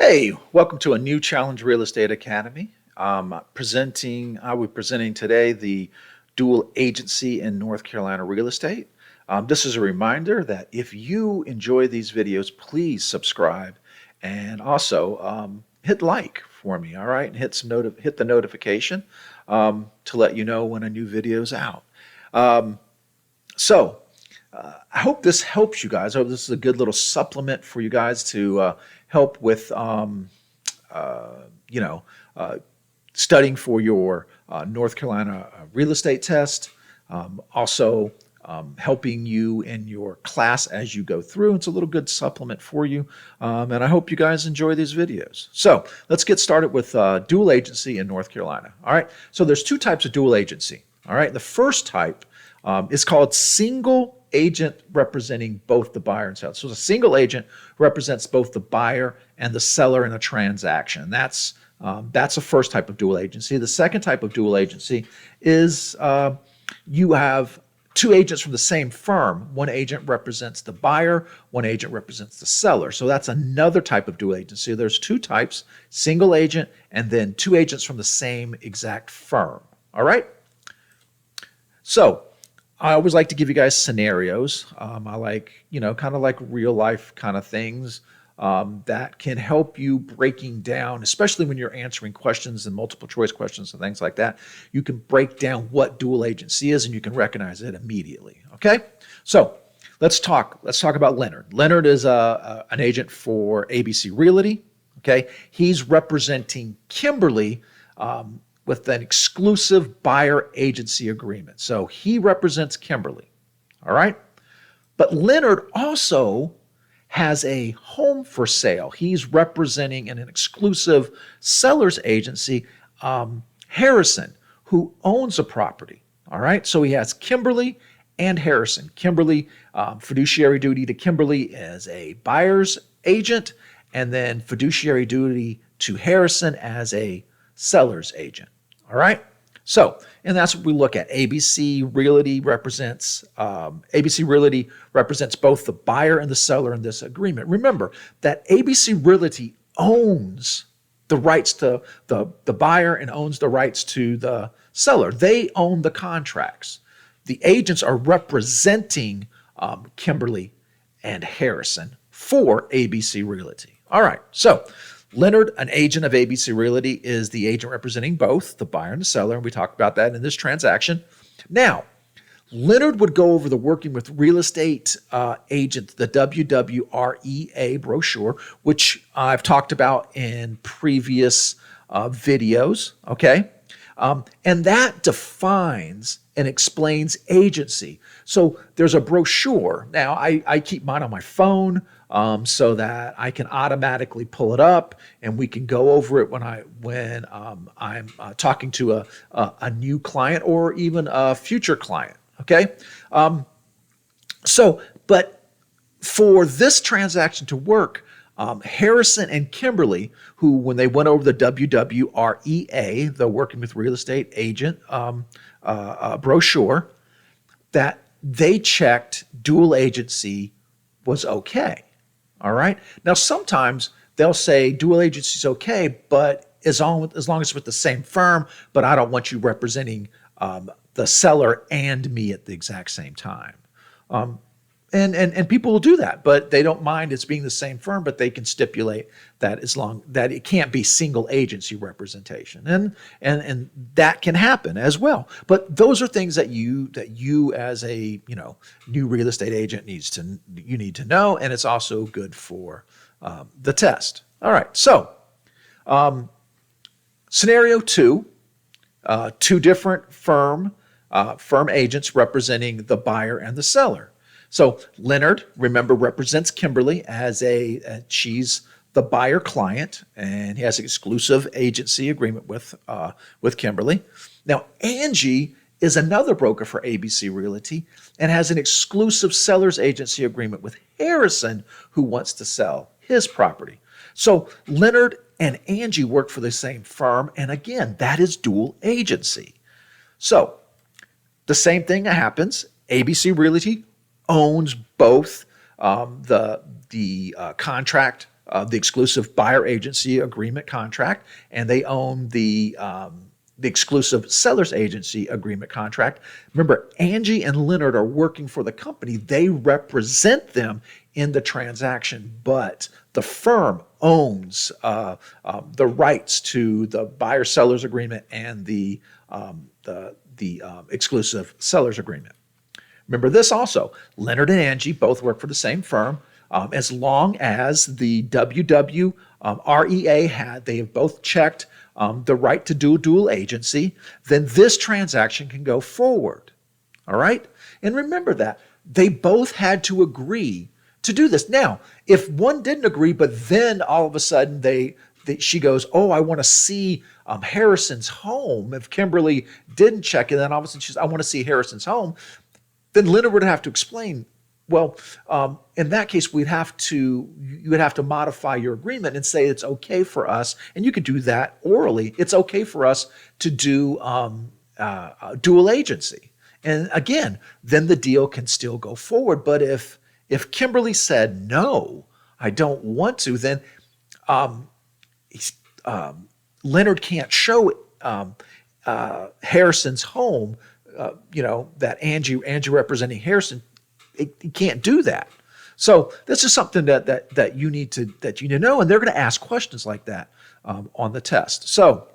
Hey, welcome to a new Challenge Real Estate Academy. I will be presenting today the dual agency in North Carolina real estate. This is a reminder that if you enjoy these videos, please subscribe and also hit like for me, all right? And hit the notification to let you know when a new video is out. Um, so, I hope this helps you guys. I hope this is a good little supplement for you guys to help with, you know, uh, studying for your North Carolina real estate test. Also, helping you in your class as you go through. It's a little good supplement for you. And I hope you guys enjoy these videos. So let's get started with dual agency in North Carolina. All right. So there's two types of dual agency. All right. The first type is called single agent representing both the buyer and seller. So a single agent represents both the buyer and the seller in a transaction. That's the first type of dual agency. The second type of dual agency is you have two agents from the same firm. One agent represents the buyer, one agent represents the seller. So that's another type of dual agency. There's two types, single agent and then two agents from the same exact firm. All right? So I always like to give you guys scenarios. I like, kind of like real life kind of things that can help you breaking down, especially when you're answering questions and multiple choice questions and things like that. You can break down what dual agency is and you can recognize it immediately. Okay, so let's talk about Leonard. Leonard is an agent for ABC Realty. Okay, he's representing Kimberly. With an exclusive buyer agency agreement. So he represents Kimberly. All right. But Leonard also has a home for sale. He's representing in an exclusive seller's agency, Harrison, who owns a property. All right. So he has Kimberly and Harrison. Kimberly, fiduciary duty to Kimberly as a buyer's agent, and then fiduciary duty to Harrison as a seller's agent. All right. So, and that's what we look at. ABC Realty represents both the buyer and the seller in this agreement. Remember that ABC Realty owns the rights to the buyer and owns the rights to the seller. They own the contracts. The agents are representing Kimberly and Harrison for ABC Realty. All right. So Leonard, an agent of ABC Realty, is the agent representing both the buyer and the seller, and we talked about that in this transaction. Now, Leonard would go over the working with real estate agent, the WWREA brochure, which I've talked about in previous videos, okay? And that defines and explains agency. So there's a brochure. Now, I keep mine on my phone so that I can automatically pull it up and we can go over it when I'm talking to a new client or even a future client, okay? But for this transaction to work, Harrison and Kimberly, who when they went over the WWREA, the Working with Real Estate Agent brochure, that they checked dual agency was okay. All right. Now, sometimes they'll say dual agency is okay, but as long as it's with the same firm, but I don't want you representing the seller and me at the exact same time. And people will do that, but they don't mind it's being the same firm, but they can stipulate that as long that it can't be single agency representation, and that can happen as well. But those are things that you as a new real estate agent need to know, and it's also good for the test. All right, so scenario two, two different firm agents representing the buyer and the seller. So Leonard, remember, represents Kimberly as she's the buyer client, and he has an exclusive agency agreement with Kimberly. Now, Angie is another broker for ABC Realty and has an exclusive seller's agency agreement with Harrison, who wants to sell his property. So Leonard and Angie work for the same firm, and again, that is dual agency. So the same thing happens. ABC Realty owns both the contract the exclusive buyer agency agreement contract, and they own the exclusive seller's agency agreement contract. Remember, Angie and Leonard are working for the company. They represent them in the transaction, but the firm owns the rights to the buyer-seller's agreement and the exclusive seller's agreement. Remember this also, Leonard and Angie both work for the same firm. As long as the WWREA they have both checked the right to do dual agency, then this transaction can go forward. All right? And remember that they both had to agree to do this. Now, if one didn't agree, but then all of a sudden she goes, oh, I want to see Harrison's home. If Kimberly didn't check it, then all of a sudden she's, I want to see Harrison's home. Then Leonard would have to explain, well, in that case, you would have to modify your agreement and say it's okay for us, and you could do that orally. It's okay for us to do dual agency. And again, then the deal can still go forward. But if Kimberly said, no, I don't want to, then Leonard can't show Harrison's home, that Angie representing Harrison, he can't do that. So this is something that you need to know, and they're going to ask questions like that on the test. So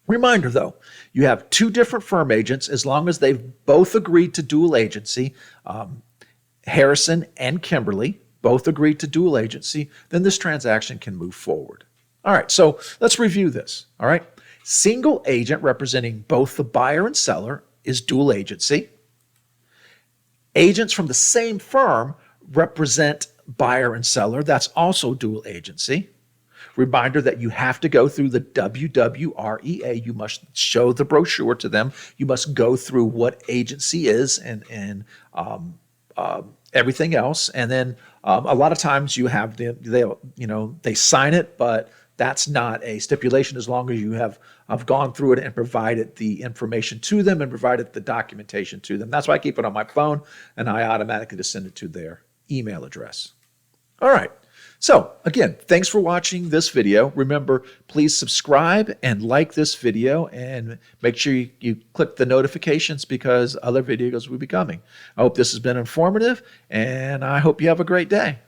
reminder though, you have two different firm agents. As long as they've both agreed to dual agency, Harrison and Kimberly both agreed to dual agency, then this transaction can move forward. All right, so let's review this. All right, single agent representing both the buyer and seller is dual agency. Agents from the same firm represent buyer and seller. That's also dual agency. Reminder that you have to go through the WWREA. You must show the brochure to them. You must go through what agency is and everything else. And then a lot of times you have they sign it, but that's not a stipulation as long as you have gone through it and provided the information to them and provided the documentation to them. That's why I keep it on my phone, and I automatically just send it to their email address. All right. So again, thanks for watching this video. Remember, please subscribe and like this video, and make sure you click the notifications because other videos will be coming. I hope this has been informative, and I hope you have a great day.